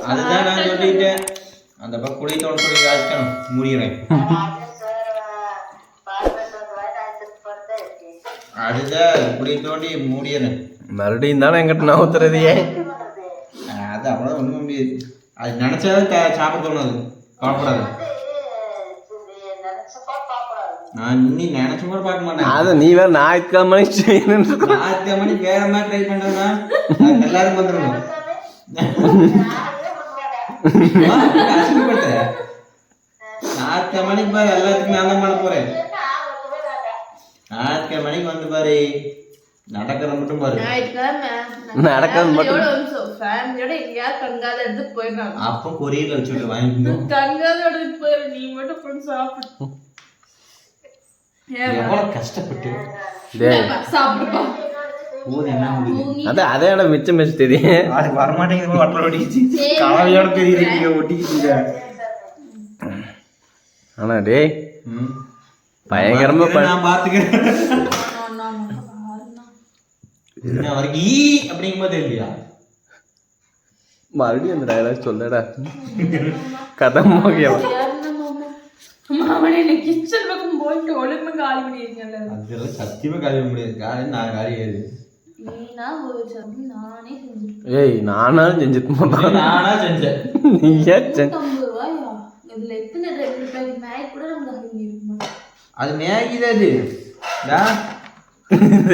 அதுதான் நான் சொல்லிட்டேன். அந்த பக்கம் குடி தோண்ட சொல்லி காய்ச்சணும் முடிகிறேன். அதுதான் குடி தோண்டி மூடிடுறேன். மறுபடியும் தானே எங்கிட்ட நவுத்துறது ஏன்? அது அவ்வளோதான் ஒன்றும் முடியாது. அது நினச்சாதான் சாப்பிட தோணுது. கவலைப்படாது. நான் இன்னி நினைச்ச கூட பார்க்க மாட்டேன். அதை நீ வேற ஞாயிற்றுக்கிழமை செய்யணும். ஞாயிற்றுக்கிழமை வேற மாதிரி ட்ரை பண்றதுன்னா எல்லாரும் வந்துடணும். ஞாயிற்றுக்கிழமைக்கு பாரு எல்லாத்துக்கும் நான் தான் பண்ண போறேன். ஞாயிற்றுக்கிழமைக்கு வந்து பாரு நடக்கிறது மட்டும் பாரு. நடக்கிறது மட்டும் அப்போ கொரியர்ல வச்சுட்டு வாங்கிக்கணும். எவ்வளவு கஷ்டப்பட்டு அதே இடம் மிச்சம் மிச்சம் தெரியும். அது வரமாட்டேங்குது. வட்டல ஒட்டிக்கிச்சு காலையோட தெரியுது ஒட்டிக்கிச்சு. ஆனா டேய் பயங்கரமா நான் பாத்துக்கிறேன். அப்படிங்கும்போது இல்லையா மறுபடியும் அந்த டயலாக் சொல்லடா. கதை மோகியம் சத்தியமா காலி முடியாது. நான் காலி ஏது. ஏய் நானும் செஞ்சுட்டு போட்டேன். நானா செஞ்சேன். நீயே அது மேகி தான்.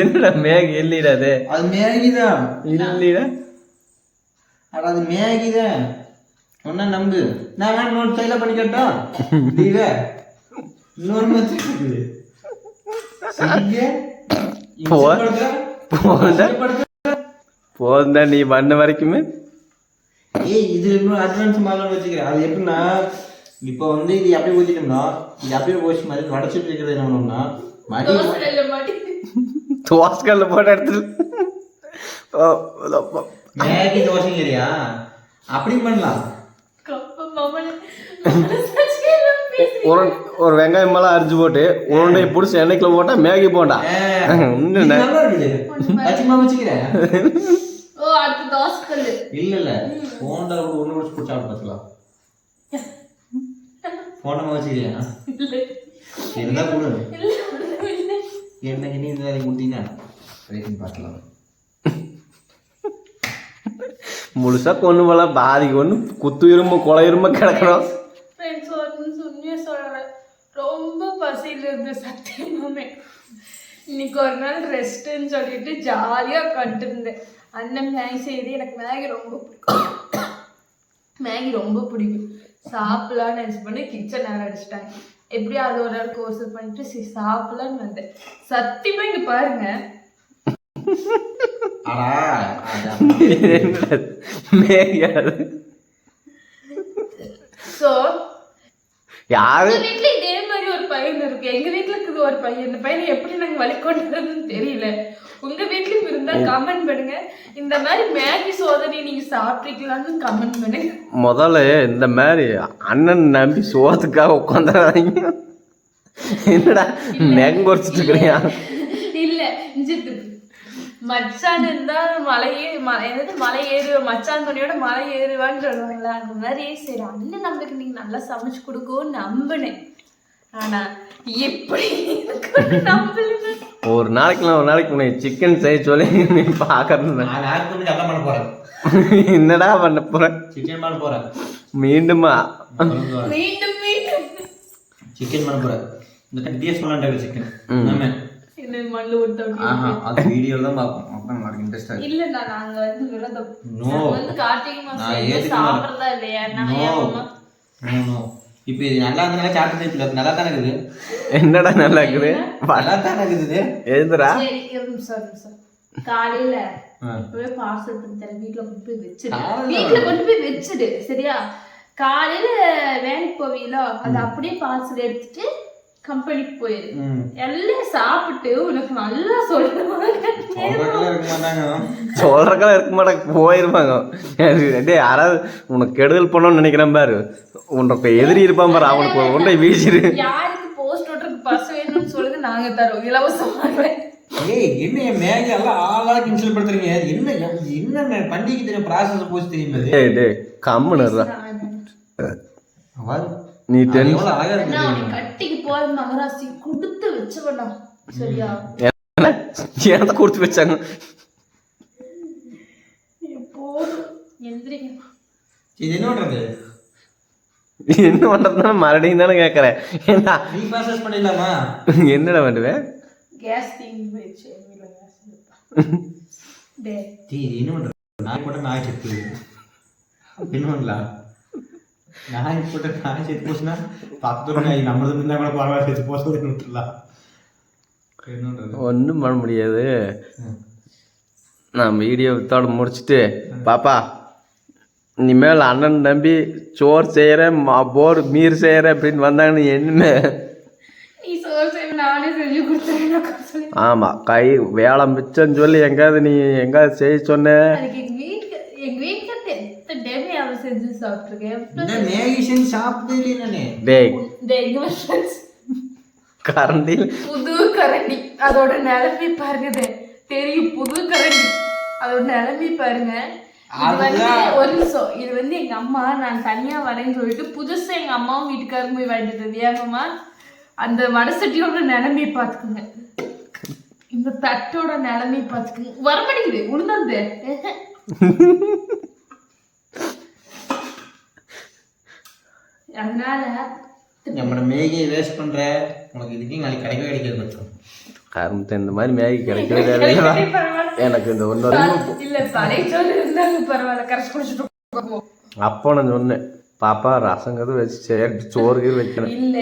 என்னடா மேகி இல்லைடாது. அது மேகி தான் இல்லைடா. அது மேகி தான் ஒன்னா நம்பு. நான் வேணா இன்னொரு ஸ்டைல பண்ணி கேட்டோம். இன்னொரு மாதிரி போதா நீ பண்ண வரைக்குமே. ஏய் இது இன்னும் அட்வான்ஸ் மாடல் வச்சுக்கிறேன். அது எப்படின்னா இப்போ வந்து இது அப்படியே ஊற்றிட்டோம்னா இது அப்படியே போச்சு மாதிரி வடைச்சிட்டு இருக்கிறது என்ன பண்ணோம்னா தோசைக்கல்ல போட்டு எடுத்துட்டு மேகி தோசைங்கிறியா அப்படி பண்ணலாம். ஒரு வெங்காயம் மேல அரிஞ்சு போட்டு உருண்டையை பிடிச்சி எண்ணெய்க்குள்ள போட்டா மேகி போண்டா. இல்ல இல்ல போண்டா ஒண்ணு முடிச்சு பிடிச்சா பார்த்துக்கலாம். போண்டா வச்சுக்கிறியா என்ன கொடு என்னைக்கு நீ இந்த வேலைக்கு கொடுத்தீங்கன்னா பார்க்கலாம். முழுசா கொண்டு போல பாதிக்கு ஒண்ணு குத்து இரும்பு கொலை இரும்பு கிடக்கணும். ரொம்ப பசியில இருந்து சத்தியமாமே இன்னைக்கு ஒரு நாள் ரெஸ்ட்ன்னு சொல்லிட்டு ஜாலியா உட்காந்துட்டு இருந்தேன். அண்ணன் மேகி செய்து எனக்கு மேகி ரொம்ப பிடிக்கும். மேகி ரொம்ப பிடிக்கும். சாப்பிடலான்னு நினைச்சு பண்ணி கிச்சன் நேரம் அடிச்சிட்டாங்க. எப்படியும் அது ஒரு நாள் கோர்ஸ் பண்ணிட்டு சரி சாப்பிடலான்னு வந்தேன். சத்தியமா இங்க பாருங்க சோ யாரு வீட்டுல இதே மாதிரி ஒரு பையன் இருக்கு. எங்க வீட்டுல இருக்குது ஒரு பையன். இந்த பையனை எப்படி நாங்க வழிகொண்டுறதுன்னு தெரியல. உங்க வீட்லயும் இருந்தா கமெண்ட் பண்ணுங்க. இந்த மாதிரி மேகி சோதனை நீங்க சாப்பிட்டீங்களான்னு கமெண்ட் பண்ணுங்க. முதல்ல இந்த மாதிரி அண்ணன் நம்பி சோத்துக்காக உட்காந்துறாங்க. என்னடா நெகம் குறைச்சிட்டு இருக்கிறியா? இல்ல மச்சான் இருந்தா மலை ஏறு மச்சான் துணியோட மலை ஏறுவான்னு சொல்லுவாங்களா அந்த மாதிரி. சரி அண்ணன் நம்மளுக்கு நீங்க நல்லா சமைச்சு கொடுக்கும்னு நம்பினேன். ஆனா எப்படி ஒரு நாளைக்கு உன்னை சிக்கன் செய்ய சொல்லி நீ பாக்குறது என்னடா பண்ண போற? சிக்கன் பண்ண போறேன். மீண்டுமா மீண்டும் சிக்கன் பண்ண போறேன். இந்த டிஎஸ் பண்ணாண்டா சிக்கன் மண்ணு அது வீடியோல தான் பாப்போம். அப்ப நமக்கு இன்ட்ரஸ்டா இருக்கு. இல்ல நாங்க வந்து விரதம் வந்து கார்த்திகை மாசம் சாப்பிடுறதா இல்லையா? நோ இப்போ இது நல்லா இருந்தா சாப்பிட்டு நல்லா தானே இருக்குது. என்னடா நல்லா இருக்குது? நல்லா தானே இருக்குது. எழுந்துடா. சரி சார் காலையில போய் பார்சல் பண்ணி தரேன். வீட்டுல கொண்டு போய் வச்சுடு சரியா? காலையில வேலைக்கு போவீங்களோ அது அப்படியே பார்சல் எடுத்துட்டு கம்பெனிக்கு போயிரு. எல்லாம் சாப்பிட்டு உனக்கு நல்லா சொல்றக்கெல்லாம் இருக்க மாட்டாங்க போயிருப்பாங்க. யாராவது உனக்கு கெடுதல் பண்ணணும்னு நினைக்கிறேன் பாரு. உனக்கு எதிரி இருப்பான் பாரு. அவனுக்கு ஒரு ஒன்றை வீசிடு. யாருக்கு போஸ்ட் ஓட்டுறதுக்கு பஸ் வேணும்னு சொல்லுங்க நாங்க தரோம் இலவசமாக. ஏய் என்ன என் மேகி எல்லாம் ஆளாக இன்சல் படுத்துறீங்க என்ன என்ன பண்டிகை தெரியும் ப்ராசஸ் போச்சு தெரியுமா அது? டேய் கம்முனுறா நீ டென் எவ்வளவு அழகா இருக்கு நான் உன்னை கட்டிக்கு போற மகராசி கொடுத்து வச்சவனா சரியா? ஏன் கொடுத்து வச்சாங்க போதும் எந்திரிங்க. இது என்ன பண்றது? என்ன பண்றதுனா மறுபடியும் தானே கேட்கறேன். ஏண்டா நீ ப்ராசஸ் பண்ணிடலாமா? என்னடா பண்ணுவேன்? கேஸ் தீங்கி போயிடுச்சு எங்க வீட்டுல கேஸ் இல்லப்பா. டேய் இது என்ன பண்றது? நாய் போட்ட நாய் செத்து என்ன பண்ணலாம்? நாய் போட்ட நாய் செத்து போச்சுன்னா பக்கத்துல நாய் நம்மளது இருந்தா கூட பரவாயில்ல செத்து போச்சு விட்டுலாம். என்னன்றது ஒன்றும் பண்ண முடியாது. நான் வீடியோ வித்தோட முடிச்சுட்டு பாப்பா இனிமேல் அண்ணன் நம்பி சோறு செய்கிறேன் போர் மீர் செய்கிறேன் அப்படின்னு வந்தாங்கன்னு என்னமே. நீ சோறு செய்ய நானே செஞ்சு கொடுத்துறேன் சொல்லி. ஆமாம் கை வேலை மிச்சம்னு சொல்லி எங்காவது நீ எங்காவது செய்ய சொன்ன. அதுக்கு எங்க வீட்டுல எத்தனை டைம் அவ செஞ்சு சாப்பிட்டுருக்கேன். இந்த மேகி செஞ்சு சாப்பிட்டே இல்லையே நானே. டேய் எங்க ஃப்ரெண்ட்ஸ் கரண்டி புது கரண்டி அதோட நிலைமை பாருங்க. தெரியும் புது கரண்டி அதோட நிலைமை பாருங்க. இது வந்து ஒரு நிமிஷம் இது வந்து எங்க அம்மா நான் தனியா வரேன்னு சொல்லிட்டு புதுசா எங்க அம்மாவும் வீட்டுக்காரும் போய் வாங்கிட்டு வந்தது. ஏங்கம்மா அந்த வடசட்டியோட நிலைமை பார்த்துக்குங்க, இந்த தட்டோட நிலைமை பார்த்துக்குங்க. வரமாட்டேங்குது உளுந்தது. அதனால நம்மளோட மேகியை வேஸ்ட் பண்ற உனக்கு இதுக்கு நாளைக்கு கிடைக்கவே கிடைக்காது கொஞ்சம் கரும்பு இந்த மாதிரி மேகி கிடைக்கவே தேவையில்லை. எனக்கு இந்த ஒன்று இல்ல பழைய சோறு இருந்தாங்க பரவாயில்ல கரைச்சி குடிச்சிட்டு அப்போ நான் சொன்னேன் பாப்பா ரசங்கிறது வச்சு சோறு வைக்கணும் இல்ல